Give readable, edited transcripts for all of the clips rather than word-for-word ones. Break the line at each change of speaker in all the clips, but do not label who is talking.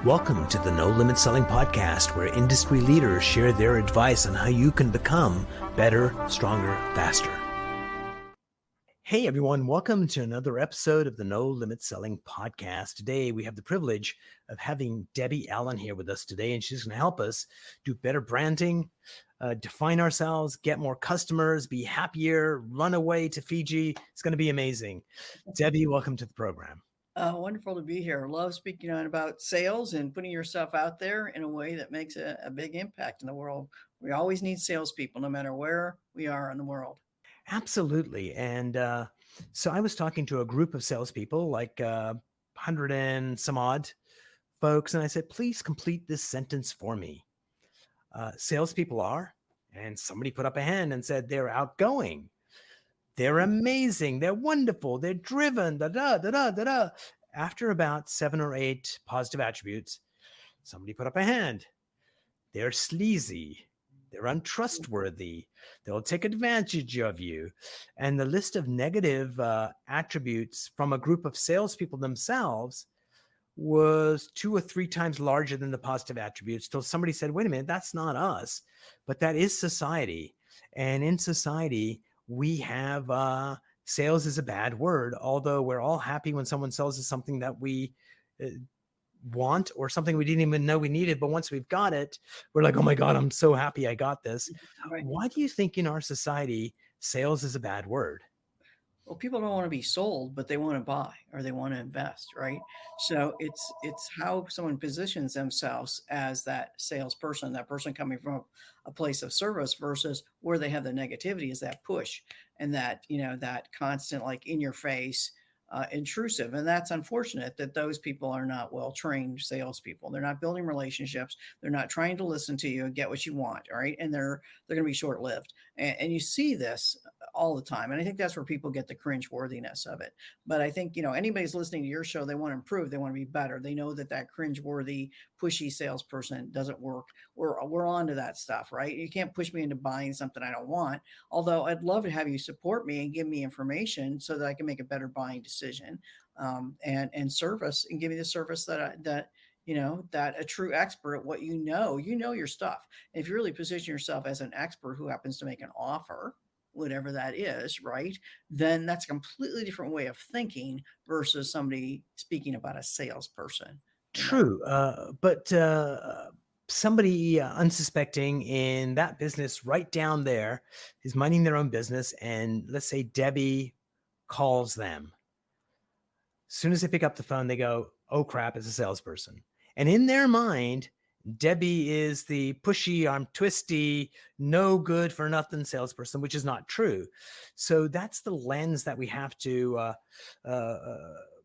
Welcome to the No Limit Selling Podcast, where industry leaders share their advice on how you can become better, stronger, faster. Hey everyone, welcome to another episode of the No Limit Selling Podcast. Today we have the privilege of having Debbie Allen here with us today, and she's going to help us do better branding, define ourselves, get more customers, be happier, run away to Fiji. It's going to be amazing. Debbie, welcome to the program.
Wonderful to be here. Love speaking on about sales and putting yourself out there in a way that makes a big impact in the world. We always need salespeople, no matter where we are in the world.
Absolutely. And so I was talking to a group of salespeople, like 100 and some odd folks, and I said, please complete this sentence for me. Salespeople are, and somebody put up a hand and said, they're outgoing. They're amazing. They're wonderful. They're driven. Da-da. After about 7 or 8 positive attributes, somebody put up a hand. They're sleazy. They're untrustworthy. They'll take advantage of you. And the list of negative attributes from a group of salespeople themselves was 2 or 3 times larger than the positive attributes, till somebody said, wait a minute, that's not us, but that is society. And in society, we have sales is a bad word, although we're all happy when someone sells us something that we want or something we didn't even know we needed. But once we've got it, we're like, oh my God, I'm so happy I got this.
Right.
Why do you think in our society, sales is a bad word?
Well, people don't want to be sold, but they want to buy or they want to invest, right? So it's how someone positions themselves as that salesperson, that person coming from a place of service versus where they have the negativity is that push and that, that constant, like in your face, intrusive. And that's unfortunate that those people are not well-trained salespeople. They're not building relationships. They're not trying to listen to you and get what you want. All right. And they're going to be short-lived. And you see this all the time. And I think that's where people get the cringe worthiness of it. But I think, anybody's listening to your show, they want to improve. They want to be better. They know that cringe worthy, pushy salesperson doesn't work. We're on to that stuff, right? You can't push me into buying something I don't want. Although I'd love to have you support me and give me information so that I can make a better buying decision, and service, and give me the service that a true expert at what you know your stuff. And if you really position yourself as an expert who happens to make an offer, whatever that is, right, then that's a completely different way of thinking versus somebody speaking about a salesperson.
True. But somebody unsuspecting in that business right down there is minding their own business. And let's say Debbie calls them. As soon as they pick up the phone, they go, oh crap, it's a salesperson. And in their mind, Debbie is the pushy, I'm twisty, no good for nothing salesperson, which is not true. So that's the lens that we have to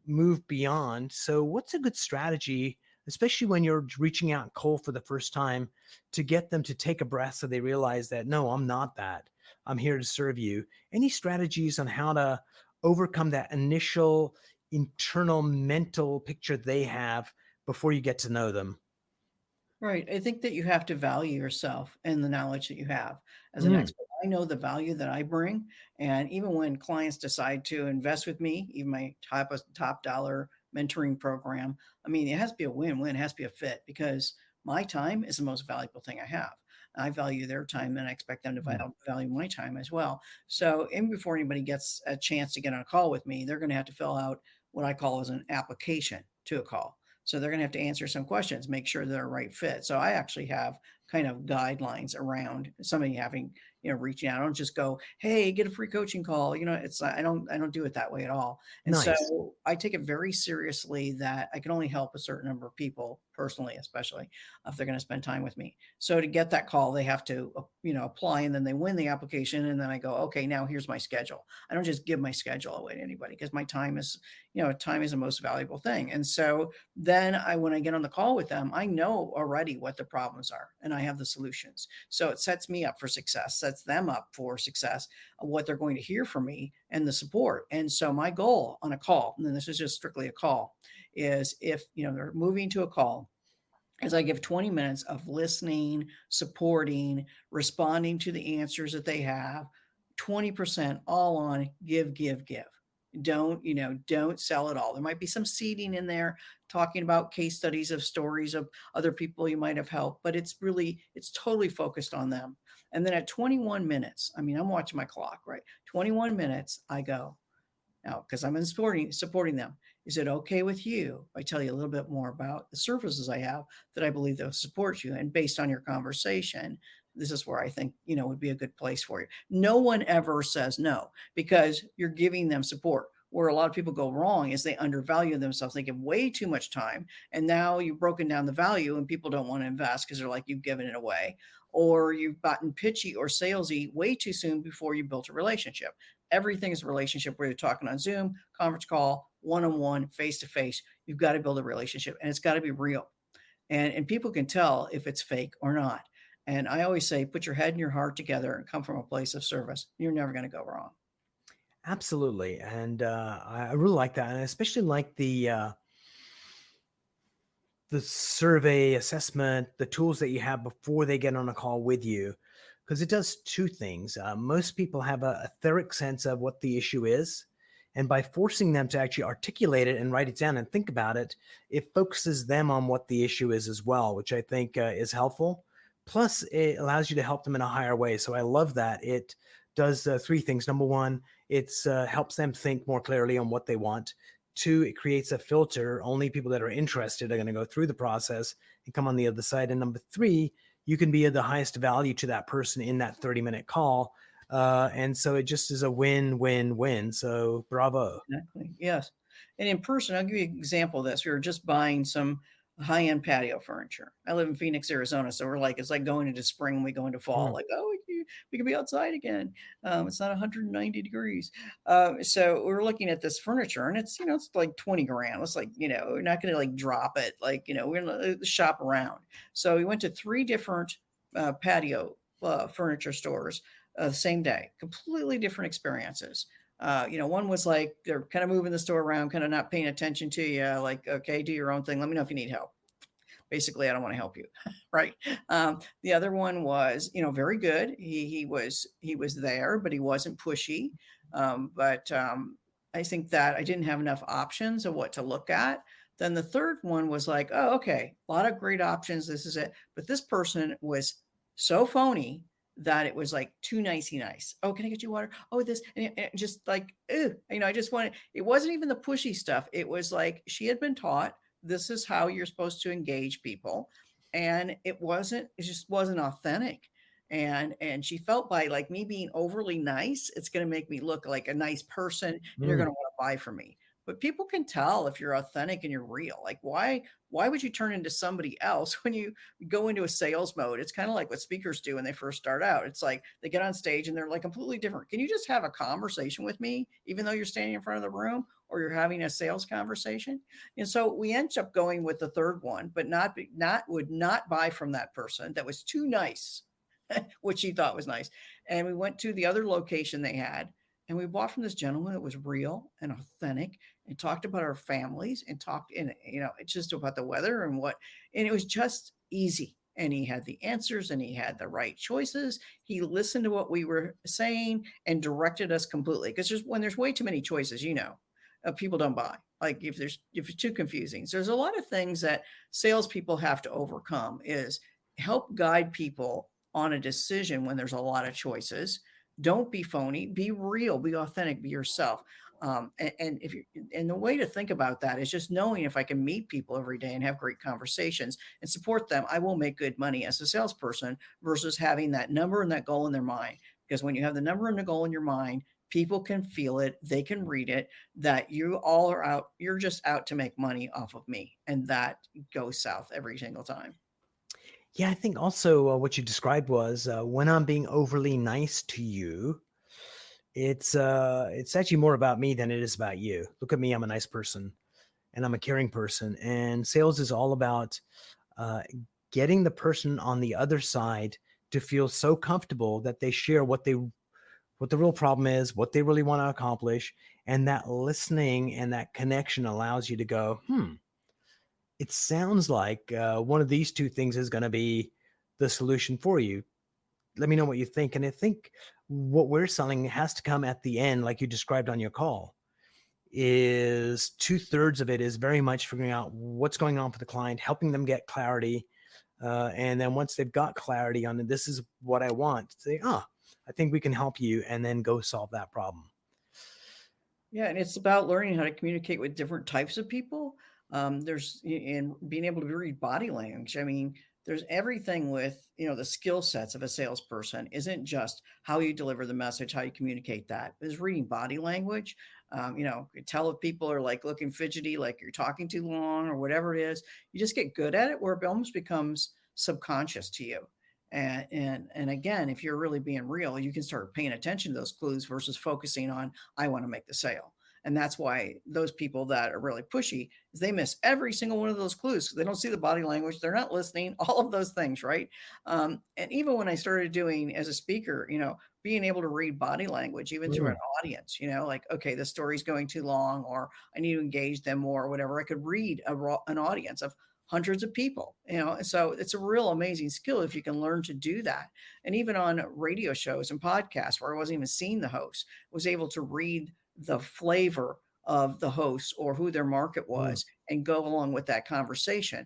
move beyond. So what's a good strategy, especially when you're reaching out cold for the first time, to get them to take a breath so they realize that, no, I'm not that. I'm here to serve you. Any strategies on how to overcome that initial internal mental picture they have before you get to know them?
Right. I think that you have to value yourself and the knowledge that you have as an expert. I know the value that I bring. And even when clients decide to invest with me, even my top dollar mentoring program, I mean, it has to be a win-win, it has to be a fit, because my time is the most valuable thing I have. I value their time and I expect them to value my time as well. So even before anybody gets a chance to get on a call with me, they're going to have to fill out what I call as an application to a call. So they're going to have to answer some questions, make sure they're a right fit. So I actually have kind of guidelines around somebody having, reaching out. I don't just go, hey, get a free coaching call. It's, I don't do it that way at all. And
Nice.
so I take it very seriously that I can only help a certain number of people personally, especially if they're going to spend time with me. So to get that call, they have to, apply, and then they win the application. And then I go, okay, now here's my schedule. I don't just give my schedule away to anybody, because my time is, time is the most valuable thing. And so then when I get on the call with them, I know already what the problems are and I have the solutions. So it sets me up for success, sets them up for success, what they're going to hear from me and the support. And so my goal on a call, and then this is just strictly a call, is if, they're moving to a call, is I give 20 minutes of listening, supporting, responding to the answers that they have, 20% all on give, give, give. Don't sell it all. There might be some seeding in there, talking about case studies of stories of other people you might have helped, but it's totally focused on them. And then at 21 minutes, I mean, I'm watching my clock, right? 21 minutes, I go, now, because I'm in supporting them. Is it okay with you if I tell you a little bit more about the services I have that I believe they'll support you? And based on your conversation, this is where I think, would be a good place for you. No one ever says no because you're giving them support. Where a lot of people go wrong is they undervalue themselves. They give way too much time. And now you've broken down the value and people don't want to invest because they're like, you've given it away. Or you've gotten pitchy or salesy way too soon before you built a relationship. Everything is a relationship where you're talking on Zoom, conference call, one-on-one, face-to-face. You've got to build a relationship and it's got to be real. And people can tell if it's fake or not. And I always say, put your head and your heart together and come from a place of service. You're never going to go wrong.
Absolutely. And I really like that. And I especially like the survey assessment, the tools that you have before they get on a call with you, because it does two things. Most people have a etheric sense of what the issue is. And by forcing them to actually articulate it and write it down and think about it, it focuses them on what the issue is as well, which I think is helpful. Plus, it allows you to help them in a higher way. So I love that. It does three things. Number one, it helps them think more clearly on what they want. Two, it creates a filter. Only people that are interested are going to go through the process and come on the other side. And number three, you can be of the highest value to that person in that 30-minute call. And so it just is a win-win-win. So bravo.
Exactly. Yes. And in person, I'll give you an example of this. We were just buying some high-end patio furniture. I live in Phoenix, Arizona, so we're like, it's like going into spring when we go into fall.
Hmm.
Like, oh, we can be outside again. It's not 190 degrees. So we're looking at this furniture, and it's like 20 grand. It's like, we're not going to like drop it. Like, we're going to shop around. So we went to three different patio furniture stores the same day, completely different experiences. One was like they're kind of moving the store around, kind of not paying attention to you. Like, okay, do your own thing. Let me know if you need help. Basically, I don't want to help you, right? The other one was, very good. He was there, but he wasn't pushy. But I think that I didn't have enough options of what to look at. Then the third one was like, oh, okay, a lot of great options. This is it. But this person was so phony that it was like too nicey nice. Oh, can I get you water? Oh, this and just like, ew, I just wanted. It wasn't even the pushy stuff. It was like she had been taught this is how you're supposed to engage people, and it just wasn't authentic. And she felt by like me being overly nice, it's going to make me look like a nice person, and you're going
Mm.
to want to buy from me. But people can tell if you're authentic and you're real. Like why would you turn into somebody else when you go into a sales mode? It's kind of like what speakers do when they first start out. It's like they get on stage and they're like completely different. Can you just have a conversation with me even though you're standing in front of the room or you're having a sales conversation? And so we end up going with the third one, but would not buy from that person that was too nice, which he thought was nice. And we went to the other location they had, and we bought from this gentleman that was real and authentic and talked about our families and talked in, it's just about the weather and it was just easy. And he had the answers and he had the right choices. He listened to what we were saying and directed us completely. Because when there's way too many choices, people don't buy. Like if it's too confusing. So there's a lot of things that salespeople have to overcome is help guide people on a decision when there's a lot of choices. Don't be phony, be real, be authentic, be yourself. And the way to think about that is just knowing if I can meet people every day and have great conversations and support them, I will make good money as a salesperson versus having that number and that goal in their mind. Because when you have the number and the goal in your mind, people can feel it, they can read it, that you all are out, you're just out to make money off of me. And that goes south every single time.
Yeah, I think also what you described was when I'm being overly nice to you, it's actually more about me than it is about you. Look at me, I'm a nice person and I'm a caring person. And sales is all about uh, getting the person on the other side to feel so comfortable that they share what the real problem is, what they really want to accomplish, and that listening and that connection allows you to go, it sounds like one of these two things is going to be the solution for you. Let me know what you think. And I think what we're selling has to come at the end, like you described on your call. is two-thirds of it is very much figuring out what's going on for the client, helping them get clarity. And then once they've got clarity on this is what I want, say, I think we can help you, and then go solve that problem.
Yeah, and it's about learning how to communicate with different types of people. And being able to read body language. I mean, there's everything with the skill sets of a salesperson. Isn't just how you deliver the message, how you communicate that. Is reading body language. You tell if people are like looking fidgety, like you're talking too long or whatever it is. You just get good at it, where it almost becomes subconscious to you. And again, if you're really being real, you can start paying attention to those clues versus focusing on I want to make the sale. And that's why those people that are really pushy is they miss every single one of those clues. They don't see the body language. They're not listening, all of those things. Right. And even when I started doing as a speaker, being able to read body language, even through an
Mm,
audience, like, okay, the story's going too long, or I need to engage them more, or whatever. I could read an audience of hundreds of people, and so it's a real amazing skill if you can learn to do that. And even on radio shows and podcasts where I wasn't even seeing the host, was able to read the flavor of the host or who their market
mm,
was and go along with that conversation.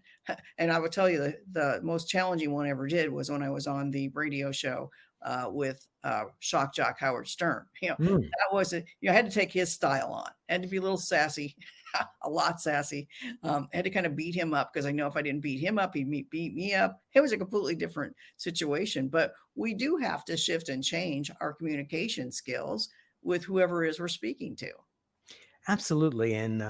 And I would tell you the most challenging one I ever did was when I was on the radio show with shock jock Howard Stern.
mm.
That was it. I had to take his style on. I had to be a little sassy, a lot sassy. I had to kind of beat him up because I know if I didn't beat him up, he'd beat me up. It was a completely different situation. But we do have to shift and change our communication skills with whoever it is we're speaking to.
Absolutely. And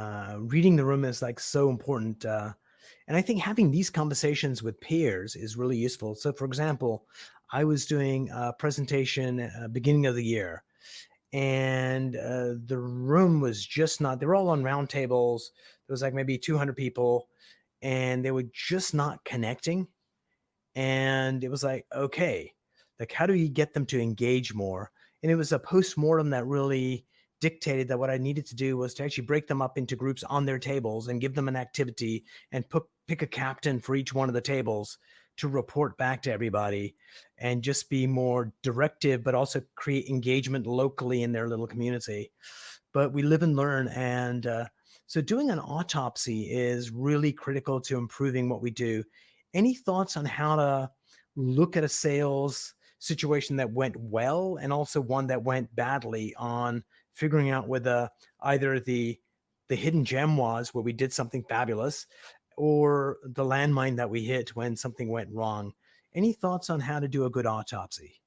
reading the room is like so important. And I think having these conversations with peers is really useful. So, for example, I was doing a presentation beginning of the year, and the room was just not, they were all on round tables. There was like maybe 200 people, and they were just not connecting. And it was like, okay, like how do you get them to engage more? And it was a post-mortem that really dictated that what I needed to do was to actually break them up into groups on their tables and give them an activity, and pick a captain for each one of the tables to report back to everybody, and just be more directive, but also create engagement locally in their little community. But we live and learn. And so doing an autopsy is really critical to improving what we do. Any thoughts on how to look at a sales situation that went well, and also one that went badly, on figuring out whether either the hidden gem was where we did something fabulous, or the landmine that we hit when something went wrong? Any thoughts on how to do a good autopsy?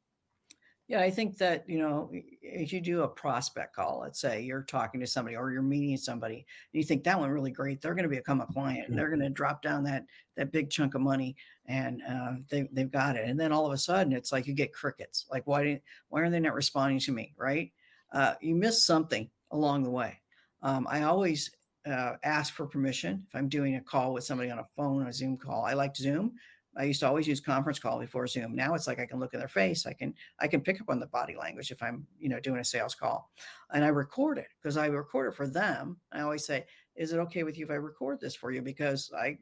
Yeah, I think that, if you do a prospect call, let's say you're talking to somebody or you're meeting somebody, and you think that went really great, they're going to become a client and they're going to drop down that big chunk of money, and they've got it. And then all of a sudden, it's like you get crickets. Like, why are they not responding to me? Right? You miss something along the way. I always ask for permission if I'm doing a call with somebody on a phone, a Zoom call. I like Zoom. I used to always use conference call before Zoom. Now it's like I can look at their face. I can pick up on the body language if I'm, doing a sales call, and I record it because I record it for them. I always say, "Is it okay with you if I record this for you?" Because I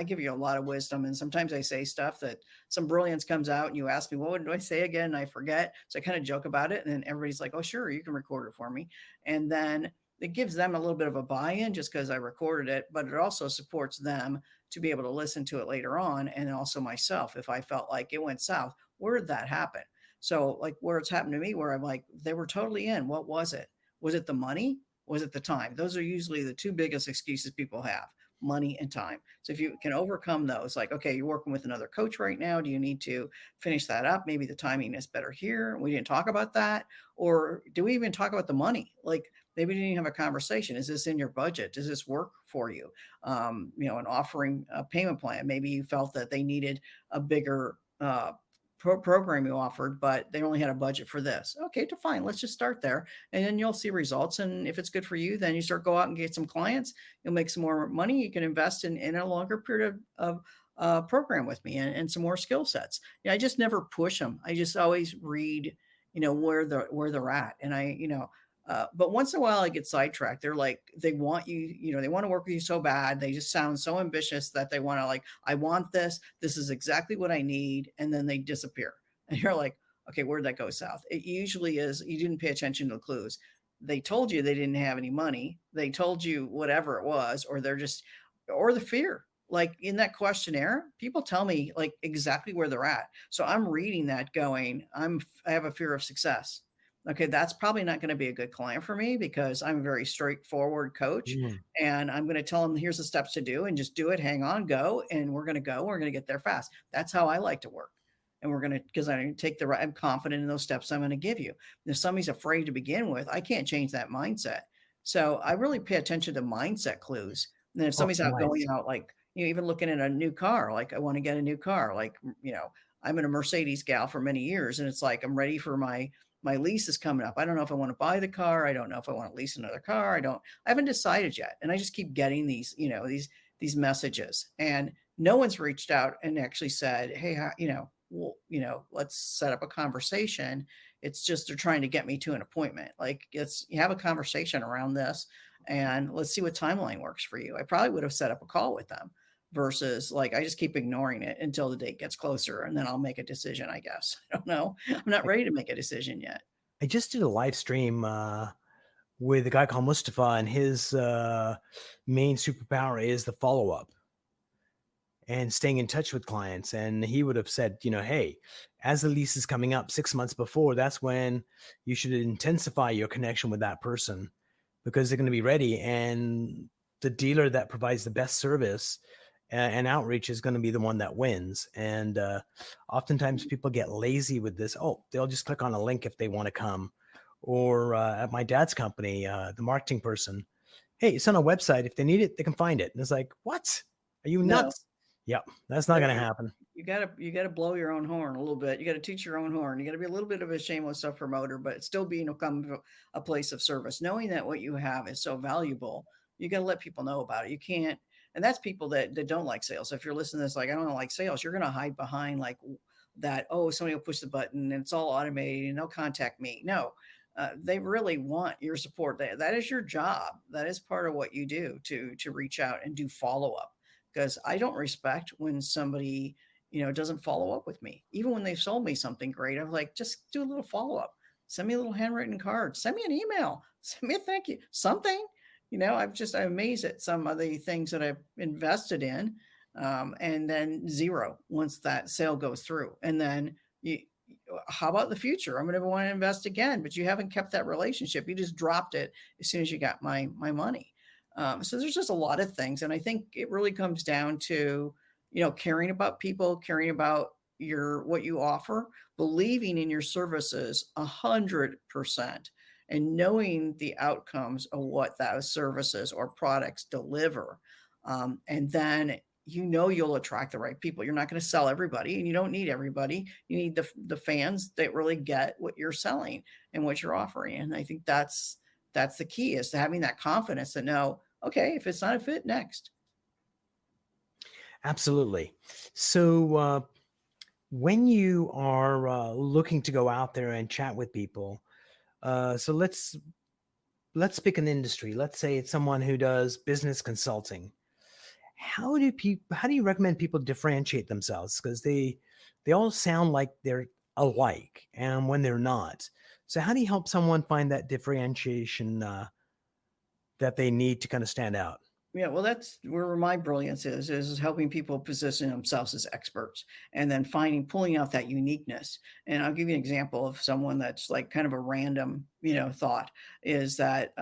give you a lot of wisdom, and sometimes I say stuff that some brilliance comes out, and you ask me, "What do I say again?" And I forget, so I kind of joke about it, and then everybody's like, "Oh, sure, you can record it for me," and then it gives them a little bit of a buy-in just because I recorded it, but it also supports them to be able to listen to it later on, and also myself if I felt like it went south. Where did that happen? So, like, where it's happened to me, where I'm like, they were totally in. What was it? Was it the money? Was it the time? Those are usually the two biggest excuses people have: money and time. So, if you can overcome those, like, okay, you're working with another coach right now. Do you need to finish that up? Maybe the timing is better here. We didn't talk about that. Or do we even talk about the money? Like, maybe we didn't even have a conversation. Is this in your budget? Does this work for you? And offering a payment plan. Maybe you felt that they needed a bigger program you offered, but they only had a budget for this. Okay, to fine. Let's just start there, and then you'll see results. And if it's good for you, then you start go out and get some clients. You'll make some more money. You can invest in a longer period of program with me, and some more skill sets. Yeah, I just never push them. I just always read, where they're at, and but once in a while I get sidetracked. They're like, they want you, they want to work with you so bad. They just sound so ambitious that they want to, like, I want this. This is exactly what I need. And then they disappear. And you're like, okay, where'd that go south? It usually is you didn't pay attention to the clues. they told you they didn't have any money, they told you whatever it was, or they're just, or the fear. Like in that questionnaire, people tell me like exactly where they're at. So I'm reading that going, I have a fear of success. Okay, that's probably not going to be a good client for me because I'm a very straightforward coach,
Mm.
and I'm going to tell them here's the steps to do and just do it, hang on, go, and we're going to get there fast. That's how I like to work. And we're going to, because I take the right, I'm confident in those steps I'm going to give you. And if somebody's afraid to begin with, I can't change that mindset. So I really pay attention to mindset clues. And then if
Oh,
somebody's out going
nice.
out, like, even looking at a new car, like I want to get a new car, like, I'm in a Mercedes gal for many years, and it's like I'm ready for my lease is coming up. I don't know if I want to buy the car. I don't know if I want to lease another car. I haven't decided yet. And I just keep getting these, these messages, and no one's reached out and actually said, hey, well, let's set up a conversation. It's just they're trying to get me to an appointment. Like, let's you have a conversation around this, and let's see what timeline works for you. I probably would have set up a call with them versus like I just keep ignoring it until the date gets closer and then I'll make a decision, I guess. I don't know. I'm not ready to make a decision yet.
I just did a live stream with a guy called Mustafa, and his main superpower is the follow up and staying in touch with clients. And he would have said, hey, as the lease is coming up 6 months before, that's when you should intensify your connection with that person because they're going to be ready. And the dealer that provides the best service and outreach is going to be the one that wins. And oftentimes people get lazy with this. Oh, they'll just click on a link if they want to come. Or at my dad's company, the marketing person, hey, it's on a website. If they need it, they can find it. And it's like, what? Are you
No,
nuts? Yep, that's not
no,
going to happen.
you gotta blow your own horn a little bit. You gotta teach your own horn. You gotta be a little bit of a shameless self promoter, but still being come from a place of service, knowing that what you have is so valuable. You gotta let people know about it. You can't, and that's people that don't like sales. If you're listening to this, like I don't like sales, you're gonna hide behind like that. Oh, somebody will push the button and it's all automated and they'll contact me. No, they really want your support. That is your job. That is part of what you do to reach out and do follow up. Because I don't respect when somebody doesn't follow up with me, even when they've sold me something great. I'm like, just do a little follow up. Send me a little handwritten card. Send me an email. Send me a thank you. Something. I'm amazed at some of the things that I've invested in, and then zero once that sale goes through. And then you, how about the future? I'm going to want to invest again, but you haven't kept that relationship. You just dropped it as soon as you got my money. So there's just a lot of things, and I think it really comes down to caring about people, caring about your what you offer, believing in your services 100%, and knowing the outcomes of what those services or products deliver. And then you'll attract the right people. You're not going to sell everybody, and you don't need everybody. You need the fans that really get what you're selling and what you're offering. And I think that's the key, is to having that confidence to know, okay, if it's not a fit, next.
Absolutely. So when you are looking to go out there and chat with people, so let's pick an industry. Let's say it's someone who does business consulting. How do you recommend people differentiate themselves? Because they all sound like they're alike, and when they're not. So how do you help someone find that differentiation that they need to kind of stand out?
Yeah, well, that's where my brilliance is helping people position themselves as experts and then pulling out that uniqueness. And I'll give you an example of someone that's like kind of a random, thought, is that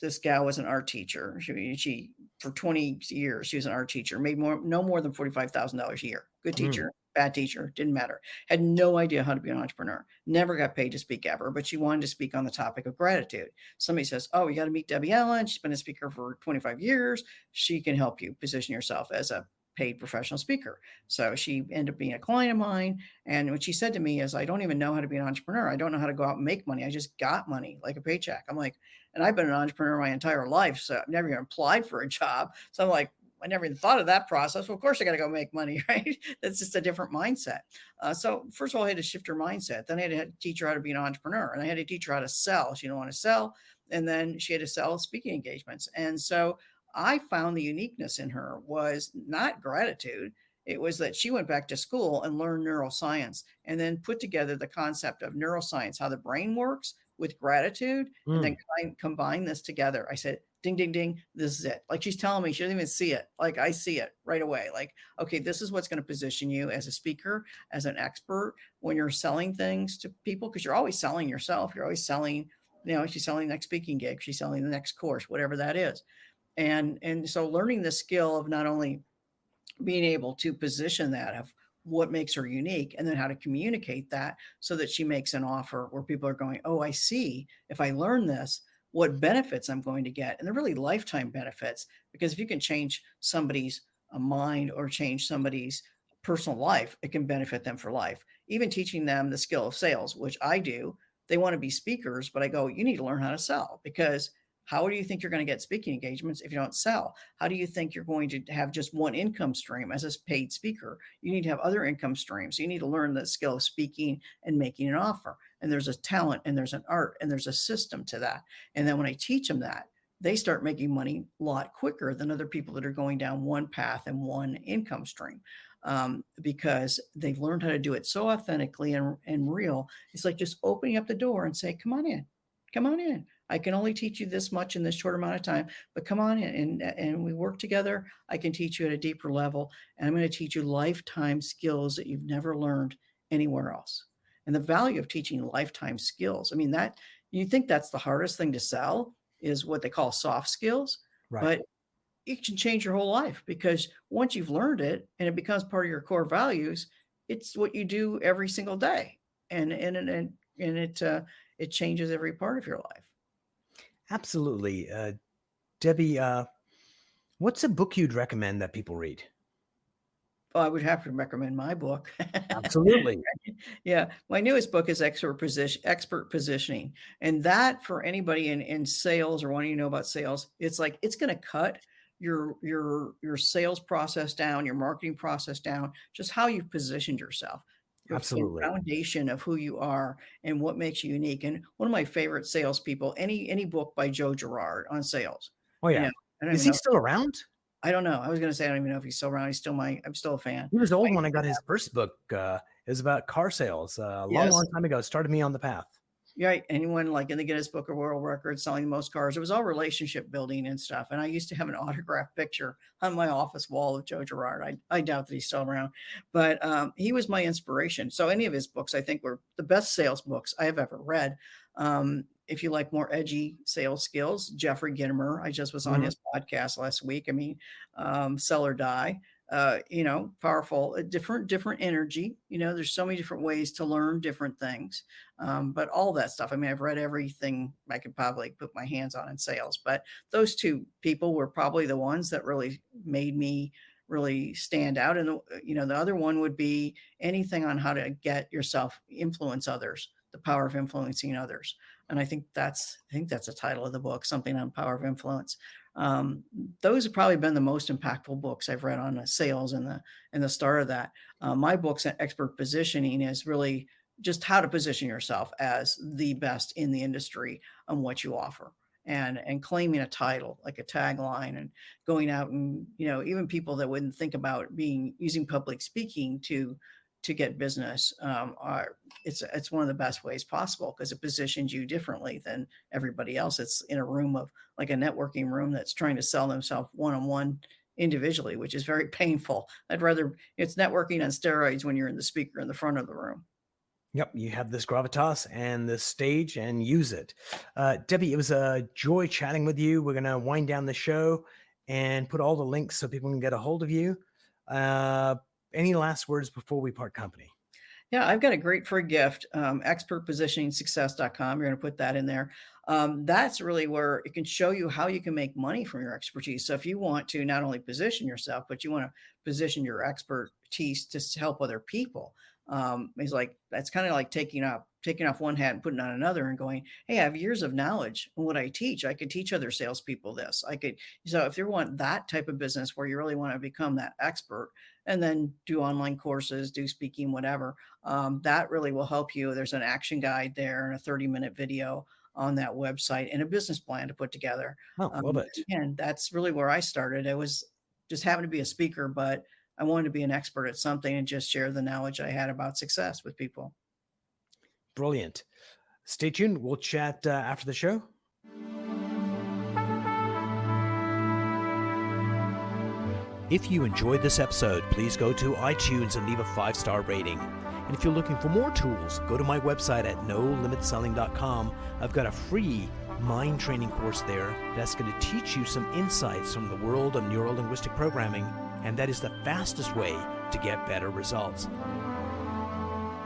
this gal was an art teacher. She for 20 years, she was an art teacher, made no more than $45,000 a year. Good
Mm.
teacher, bad teacher, didn't matter. Had no idea how to be an entrepreneur. Never got paid to speak ever, but she wanted to speak on the topic of gratitude. Somebody says, oh, you got to meet Debbie Allen. She's been a speaker for 25 years. She can help you position yourself as a paid professional speaker. So she ended up being a client of mine. And what she said to me is, I don't even know how to be an entrepreneur. I don't know how to go out and make money. I just got money like a paycheck. I'm like, and I've been an entrepreneur my entire life. So I've never even applied for a job. So I'm like, I never even thought of that process. Well, of course, I got to go make money, right? That's just a different mindset. So first of all, I had to shift her mindset. Then I had to teach her how to be an entrepreneur, and I had to teach her how to sell. She didn't want to sell, and then she had to sell speaking engagements. And so I found the uniqueness in her was not gratitude. It was that she went back to school and learned neuroscience, and then put together the concept of neuroscience, how the brain works, with gratitude and then
Mm,
combine this together. I said, ding, ding, ding, this is it. Like she's telling me, she doesn't even see it. Like I see it right away. Like, okay, this is what's going to position you as a speaker, as an expert when you're selling things to people, because you're always selling yourself. You're always selling, she's selling the next speaking gig, she's selling the next course, whatever that is. And so learning the skill of not only being able to position that of what makes her unique and then how to communicate that so that she makes an offer where people are going, oh, I see, if I learn this, what benefits I'm going to get. And they're really lifetime benefits, because if you can change somebody's mind or change somebody's personal life, it can benefit them for life. Even teaching them the skill of sales, which I do, they want to be speakers, but I go, you need to learn how to sell, because how do you think you're going to get speaking engagements if you don't sell? How do you think you're going to have just one income stream as a paid speaker? You need to have other income streams. You need to learn the skill of speaking and making an offer. And there's a talent and there's an art and there's a system to that. And then when I teach them that, they start making money a lot quicker than other people that are going down one path and one income stream, because they've learned how to do it so authentically and real. It's like just opening up the door and say, come on in, come on in. I can only teach you this much in this short amount of time, but come on in and we work together. I can teach you at a deeper level, and I'm going to teach you lifetime skills that you've never learned anywhere else. And the value of teaching lifetime skills, I mean, that you think that's the hardest thing to sell is what they call soft skills,
right.
but it can change your whole life, because once you've learned it and it becomes part of your core values, it's what you do every single day. And it changes every part of your life.
Absolutely. Debbie, what's a book you'd recommend that people read?
Well, I would have to recommend my book.
Absolutely.
Yeah, my newest book is expert positioning, and that for anybody in sales or wanting to know about sales, it's like it's going to cut your sales process down, your marketing process down, just how you've positioned yourself, the
Absolutely.
foundation of who you are and what makes you unique. And one of my favorite salespeople, any book by Joe Girard on sales,
Oh,
you
yeah.
know, I don't
Is
even
he
know.
still around?
I don't know. I was going to say I don't even know if he's still around. I'm still a fan.
He was old when I got his first book. It was about car sales a long,
Yes.
long time ago. Started me on the path.
Right. Anyone like in the Guinness Book of World Records selling the most cars. It was all relationship building and stuff. And I used to have an autographed picture on my office wall of Joe Girard. I doubt that he's still around, but he was my inspiration. So any of his books, I think, were the best sales books I have ever read. If you like more edgy sales skills, Jeffrey Gitomer, I just was on
Mhm.
his podcast last week. I mean, Sell or Die. Powerful, different energy. There's so many different ways to learn different things, but all that stuff. I mean, I've read everything I could probably put my hands on in sales, but those two people were probably the ones that really made me really stand out. And the other one would be anything on how to get yourself influence others, the power of influencing others. And I think that's the title of the book, something on power of influence. Um, those have probably been the most impactful books I've read on the sales and the start of that. My book's expert positioning is really just how to position yourself as the best in the industry on what you offer, and claiming a title like a tagline, and going out and even people that wouldn't think about being using public speaking to get business, are it's one of the best ways possible, because it positions you differently than everybody else. It's in a room of like a networking room that's trying to sell themselves one-on-one individually, which is very painful. It's networking on steroids when you're in the speaker in the front of the room.
Yep, you have this gravitas and this stage and use it. Debbie, it was a joy chatting with you. We're going to wind down the show and put all the links so people can get a hold of you. Uh, any last words before we part company?
Yeah, I've got a great free gift, expertpositioningsuccess.com. You're going to put that in there. That's really where it can show you how you can make money from your expertise. So if you want to not only position yourself, but you want to position your expertise to help other people, it's like that's kind of like taking off one hat and putting on another and going, hey, I have years of knowledge in what I teach. I could teach other salespeople this. So if you want that type of business where you really want to become that expert and then do online courses, do speaking, whatever, that really will help you. There's an action guide there and a 30-minute video on that website and a business plan to put together.
Oh, love it.
And that's really where I started. I was just happened to be a speaker, but I wanted to be an expert at something and just share the knowledge I had about success with people.
Brilliant. Stay tuned. We'll chat after the show. If you enjoyed this episode, please go to iTunes and leave a 5-star rating. And if you're looking for more tools, go to my website at nolimitselling.com. I've got a free mind training course there that's going to teach you some insights from the world of neuro-linguistic programming, and that is the fastest way to get better results.